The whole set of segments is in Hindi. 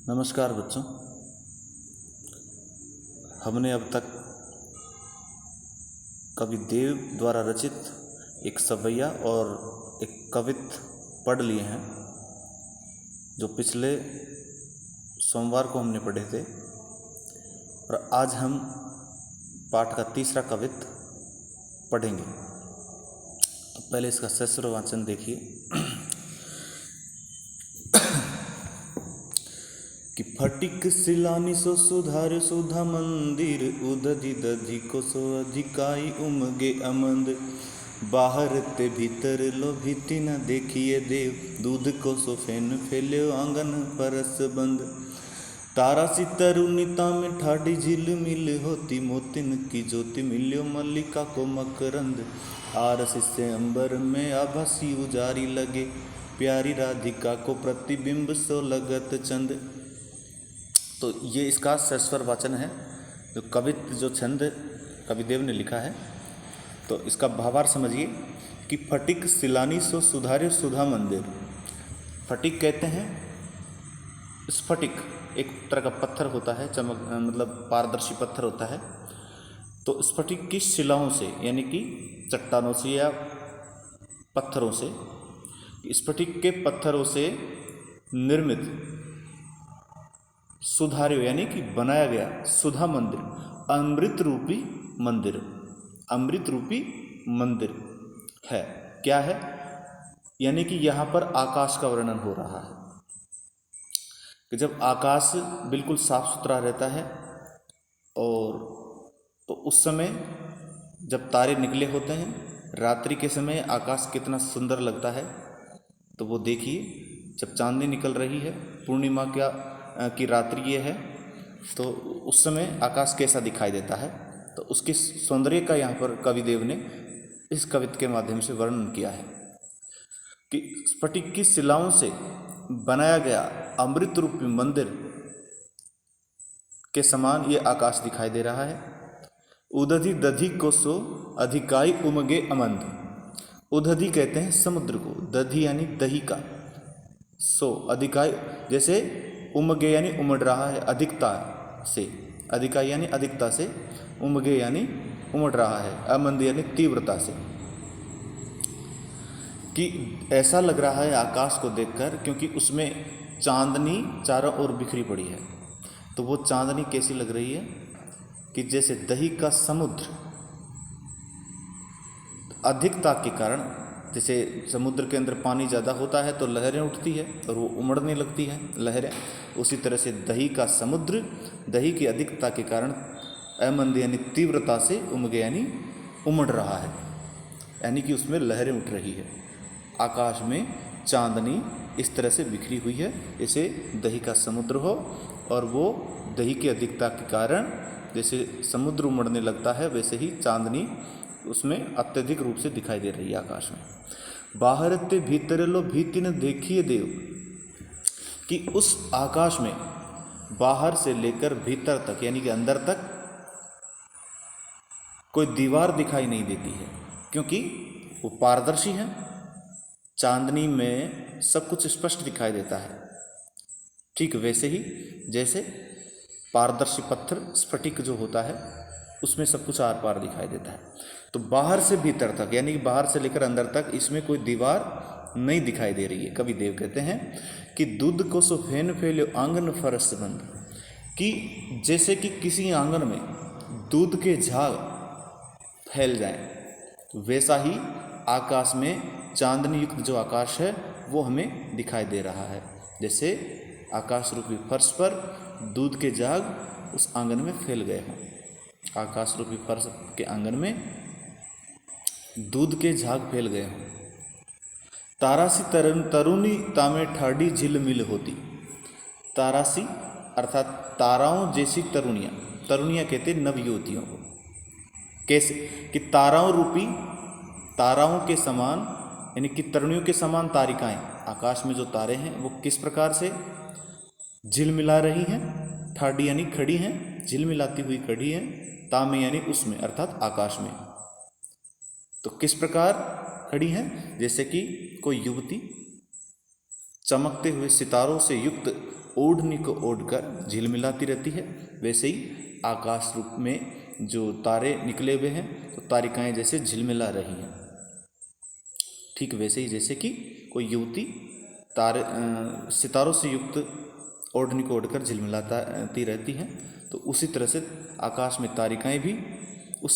नमस्कार बच्चों। हमने अब तक कवि देव द्वारा रचित एक सवैया और एक कवित पढ़ लिए हैं, जो पिछले सोमवार को हमने पढ़े थे। और आज हम पाठ का तीसरा कवित पढ़ेंगे। तो पहले इसका सस्वर वाचन देखिए कि फटिक सिलानी सो सुधार सुधा मंदिर, उदधि दधि को सो अधिकाई उमगे अमंद। बाहर ते भीतर लो भीति न देखिए देव, दूध को सो फेन फैल्यो आंगन परस बंद। तारा सी तरुणिता में ठाडी झिल मिल होती, मोतिन की ज्योति मिल्यो मल्लिका को मकरंद। आरस से अंबर में आभासी उजारी लगे, प्यारी राधिका को प्रतिबिंब सो लगत चंद। तो ये इसका सस्वर वाचन है, जो छंद कविदेव ने लिखा है। तो इसका भावार्थ समझिए कि फटिक सिलानी सो सुधारे सुधा मंदिर। फटिक कहते हैं, स्फटिक एक तरह का पत्थर होता है, मतलब पारदर्शी पत्थर होता है। तो स्फटिक की शिलाओं से, यानी कि चट्टानों से या पत्थरों से, स्फटिक के पत्थरों से निर्मित सुधार्यो यानी कि बनाया गया सुधा मंदिर, अमृत रूपी मंदिर, अमृत रूपी मंदिर है। क्या है? यानी कि यहाँ पर आकाश का वर्णन हो रहा है कि जब आकाश बिल्कुल साफ सुथरा रहता है और तो उस समय जब तारे निकले होते हैं, रात्रि के समय आकाश कितना सुंदर लगता है। तो वो देखिए, जब चांदनी निकल रही है, पूर्णिमा की रात्रि ये है, तो उस समय आकाश कैसा दिखाई देता है। तो उसके सौंदर्य का यहाँ पर कविदेव ने इस कविता के माध्यम से वर्णन किया है कि स्फटिक की शिलाओं से बनाया गया अमृत रूपी मंदिर के समान ये आकाश दिखाई दे रहा है। उदधि दधि को सो अधिकाई उमगे अमंद। उदधि कहते हैं समुद्र को, दधि यानी दही का, सो अधिकाई जैसे उमगे यानी उमड़ रहा है, अधिकता से, अधिकाई यानी अधिकता से, उमगे यानी उमड़ रहा है, अमंद यानी तीव्रता से। कि ऐसा लग रहा है आकाश को देखकर, क्योंकि उसमें चांदनी चारों ओर बिखरी पड़ी है। तो वो चांदनी कैसी लग रही है कि जैसे दही का समुद्र, अधिकता के कारण, जैसे समुद्र के अंदर पानी ज़्यादा होता है तो लहरें उठती है और वो उमड़ने लगती है लहरें। उसी तरह से दही का समुद्र, दही की अधिकता के कारण अमंद यानी तीव्रता से, उमगे यानी उमड़ रहा है, यानी कि उसमें लहरें उठ रही है। आकाश में चांदनी इस तरह से बिखरी हुई है, जैसे दही का समुद्र हो और वो दही की अधिकता के कारण जैसे समुद्र उमड़ने लगता है, वैसे ही चांदनी उसमें अत्यधिक रूप से दिखाई दे रही है आकाश में। बाहर ते भीतर लो भीति न देखिए देव, कि उस आकाश में बाहर से लेकर भीतर तक, यानी कि अंदर तक कोई दीवार दिखाई नहीं देती है, क्योंकि वो पारदर्शी है। चांदनी में सब कुछ स्पष्ट दिखाई देता है। ठीक वैसे ही जैसे पारदर्शी पत्थर स्फटिक जो होता है, उसमें सब कुछ आर पार दिखाई देता है। तो बाहर से भीतर तक, यानी कि बाहर से लेकर अंदर तक, इसमें कोई दीवार नहीं दिखाई दे रही है। कवि देव कहते हैं कि दूध को सो फेन फैल्यो आंगन फरस बंद, कि जैसे कि किसी आंगन में दूध के झाग फैल जाएं, तो वैसा ही आकाश में चांदनी युक्त जो आकाश है वो हमें दिखाई दे रहा है। जैसे आकाश रूपी फर्श पर दूध के झाग उस आंगन में फैल गए हों। आकाश रूपी फर्श के आंगन में दूध के झाग फैल गए हों। तारासी तरुणी तामे ठाडी झिलमिल होती। तारासी अर्थात ताराओं जैसी तरुणियाँ, तरुणियाँ कहते नवयुवतियों को। कैसे? कि ताराओं के समान, यानी कि तरुणियों के समान तारिकाएं, आकाश में जो तारे हैं वो किस प्रकार से झिलमिला रही हैं। ठाडी यानी खड़ी हैं, झिलमिलाती हुई खड़ी हैं, तामे यानी उसमें अर्थात आकाश में। तो किस प्रकार खड़ी हैं? जैसे कि कोई युवती चमकते हुए सितारों से युक्त ओढ़नी को ओढ़कर झिलमिलाती रहती है, वैसे ही आकाश रूप में जो तारे निकले हुए हैं तो तारिकाएं जैसे झिलमिला रही हैं। ठीक वैसे ही जैसे कि कोई युवती सितारों से युक्त ओढ़नी को ओढ़कर झिलमिलाती रहती है, तो उसी तरह से आकाश में तारिकाएं भी उस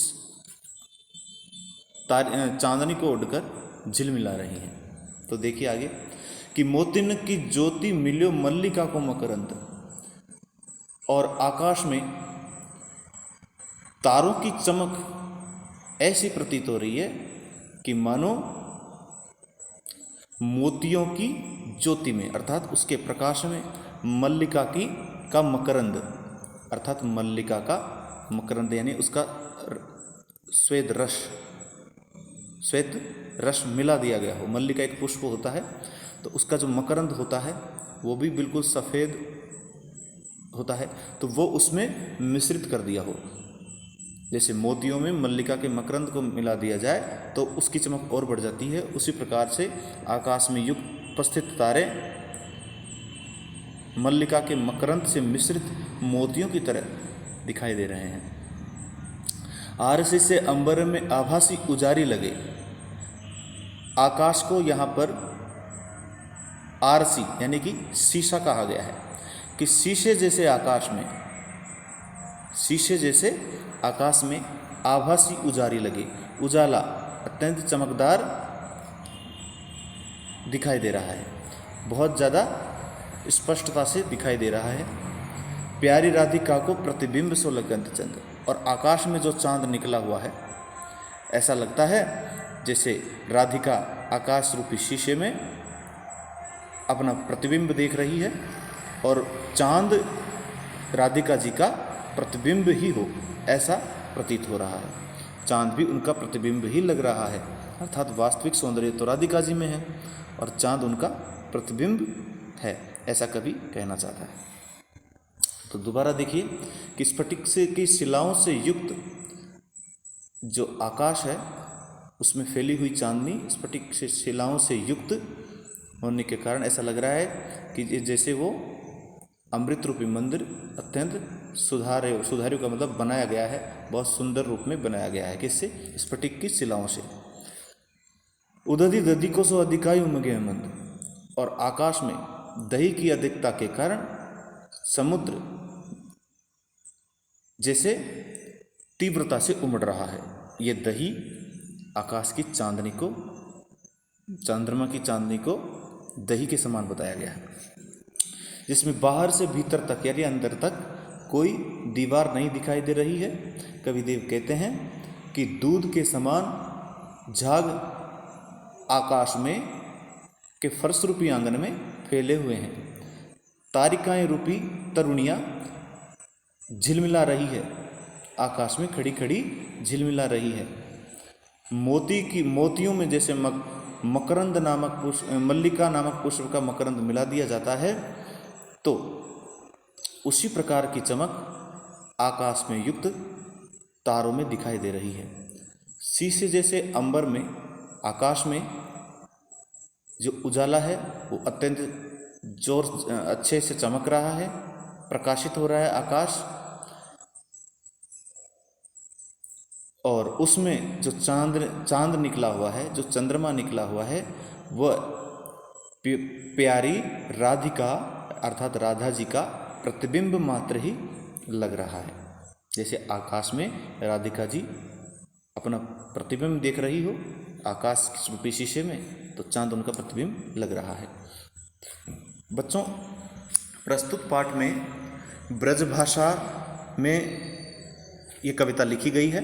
चांदनी को ओढ़कर झिलमिला रही हैं। तो देखिए आगे कि मोतिन की ज्योति मिल्यो मल्लिका को मकरंद, और आकाश में तारों की चमक ऐसी प्रतीत हो रही है कि मानो मोतियों की ज्योति में अर्थात उसके प्रकाश में मल्लिका का मकरंद अर्थात मल्लिका का मकरंद यानी उसका श्वेत रस मिला दिया गया हो। मल्लिका एक पुष्प होता है, तो उसका जो मकरंद होता है वो भी बिल्कुल सफ़ेद होता है, तो वो उसमें मिश्रित कर दिया हो। जैसे मोतियों में मल्लिका के मकरंद को मिला दिया जाए तो उसकी चमक और बढ़ जाती है, उसी प्रकार से आकाश में युक्त उपस्थित तारे मल्लिका के मकरंद से मिश्रित मोतियों की तरह दिखाई दे रहे हैं। आरसी से अंबर में आभासी उजारी लगे। आकाश को यहाँ पर आरसी यानी कि शीशा कहा गया है कि शीशे जैसे आकाश में आभासी उजारी लगे। उजाला अत्यंत चमकदार दिखाई दे रहा है, बहुत ज़्यादा स्पष्टता से दिखाई दे रहा है। प्यारी राधिका को प्रतिबिंब सो लगंत चंद्र, और आकाश में जो चांद निकला हुआ है ऐसा लगता है जैसे राधिका आकाश रूपी शीशे में अपना प्रतिबिंब देख रही है और चांद राधिका जी का प्रतिबिंब ही हो, ऐसा प्रतीत हो रहा है। चांद भी उनका प्रतिबिंब ही लग रहा है, अर्थात वास्तविक सौंदर्य तो राधिका जी में है और चांद उनका प्रतिबिंब है, ऐसा कवि कहना चाहता है। तो दोबारा देखिए कि स्फटिक की शिलाओं से युक्त जो आकाश है उसमें फैली हुई चांदनी स्फटिक से शिलाओं से युक्त होने के कारण ऐसा लग रहा है कि जैसे वो अमृत रूपी मंदिर अत्यंत सुधारू का मतलब बनाया गया है, बहुत सुंदर रूप में बनाया गया है। किससे? स्फटिक की शिलाओं से। उदधि दधि को सो अधिकायु मगे मंद, और आकाश में दही की अधिकता के कारण समुद्र जैसे तीव्रता से उमड़ रहा है। ये दही आकाश की चांदनी को, चंद्रमा की चांदनी को दही के समान बताया गया है, जिसमें बाहर से भीतर तक यानी अंदर तक कोई दीवार नहीं दिखाई दे रही है। कविदेव कहते हैं कि दूध के समान झाग आकाश में के फर्श रूपी आंगन में फैले हुए हैं। तारिकाएं रूपी तरुणियाँ झिलमिला रही है, आकाश में खड़ी खड़ी झिलमिला रही है। मोतियों में जैसे मकरंद नामक पुष्प, मल्लिका नामक पुष्प का मकरंद मिला दिया जाता है, तो उसी प्रकार की चमक आकाश में युक्त तारों में दिखाई दे रही है। शीशे जैसे अंबर में आकाश में जो उजाला है वो अत्यंत अच्छे से चमक रहा है, प्रकाशित हो रहा है आकाश, और उसमें जो चांद निकला हुआ है, जो चंद्रमा निकला हुआ है, वह प्यारी राधिका अर्थात राधा जी का प्रतिबिंब मात्र ही लग रहा है। जैसे आकाश में राधिका जी अपना प्रतिबिंब देख रही हो आकाश रूपी शीशे में, तो चांद उनका प्रतिबिंब लग रहा है। बच्चों, प्रस्तुत पाठ में ब्रज भाषा में ये कविता लिखी गई है।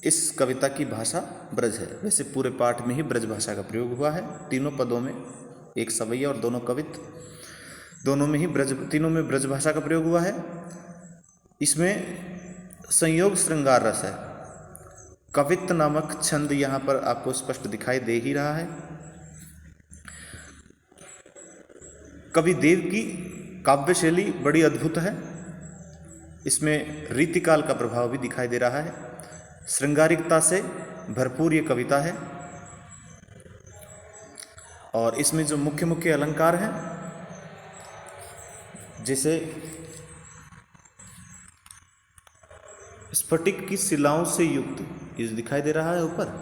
इस कविता की भाषा ब्रज है। वैसे पूरे पाठ में ही ब्रज भाषा का प्रयोग हुआ है, तीनों पदों में, एक सवैया और दोनों कवित, दोनों में ही तीनों में ब्रज भाषा का प्रयोग हुआ है। इसमें संयोग श्रृंगार रस है। कवित्त नामक छंद यहाँ पर आपको स्पष्ट दिखाई दे ही रहा है। कवि देव की काव्य शैली बड़ी अद्भुत है। इसमें रीतिकाल का प्रभाव भी दिखाई दे रहा है। श्रृंगारिकता से भरपूर ये कविता है, और इसमें जो मुख्य मुख्य अलंकार हैं जैसे स्फटिक की शिलाओं से युक्त, ये दिखाई दे रहा है ऊपर,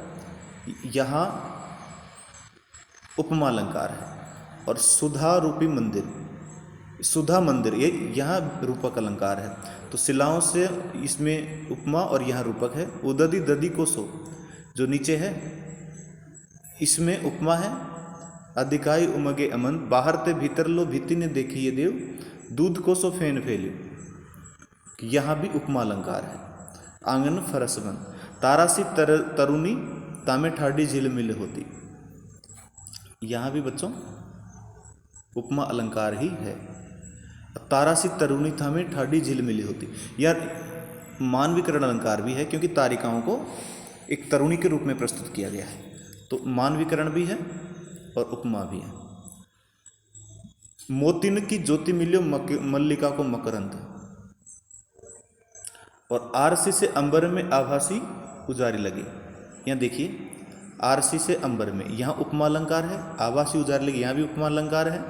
यहाँ उपमा अलंकार है। और सुधा रूपी मंदिर, सुधा मंदिर, ये यहाँ रूपक अलंकार है। तो शिलाओं से इसमें उपमा और यहाँ रूपक है। उदधि दधि को सो, जो नीचे है इसमें उपमा है। अधिकाई उमगे अमन, बाहर ते भीतर लो भीति ने देखी ये देव, दूध को सो फेन फैल्यो, यहाँ भी उपमा अलंकार है। आंगन फरसबन, तारासी तरुणी तामे ठाडी झील मिल होती, यहाँ भी बच्चों उपमा अलंकार ही है। तारासी तरुणी थामे ठाडी झील मिली होती, यार मानवीकरण अलंकार भी है, क्योंकि तारिकाओं को एक तरुणी के रूप में प्रस्तुत किया गया है। तो मानवीकरण भी है और उपमा भी है। मोतिन की ज्योति मिलियो मल्लिका को मकरंद, और आरसी से अंबर में आभासी उजारी लगे। यहाँ देखिए आरसी से अंबर में, यहाँ उपमा अलंकार है। आभासी उजारी लगे, यहाँ भी उपमा अलंकार है।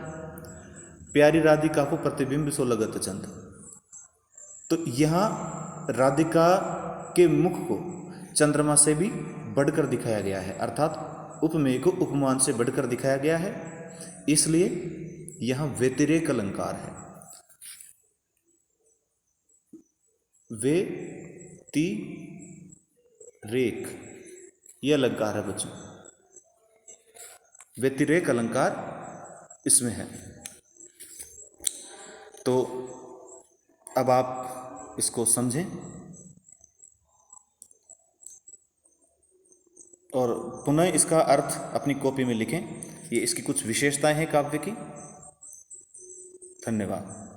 प्यारी राधिका को प्रतिबिंब सो लगत चंद, तो यहाँ राधिका के मुख को चंद्रमा से भी बढ़कर दिखाया गया है, अर्थात उपमेय को उपमान से बढ़कर दिखाया गया है, इसलिए यहाँ व्यतिरेक अलंकार है। व्यतिरेक यह अलंकार है बच्चों, व्यतिरेक अलंकार इसमें है। तो अब आप इसको समझें और पुनः इसका अर्थ अपनी कॉपी में लिखें। ये इसकी कुछ विशेषताएं हैं काव्य की। धन्यवाद।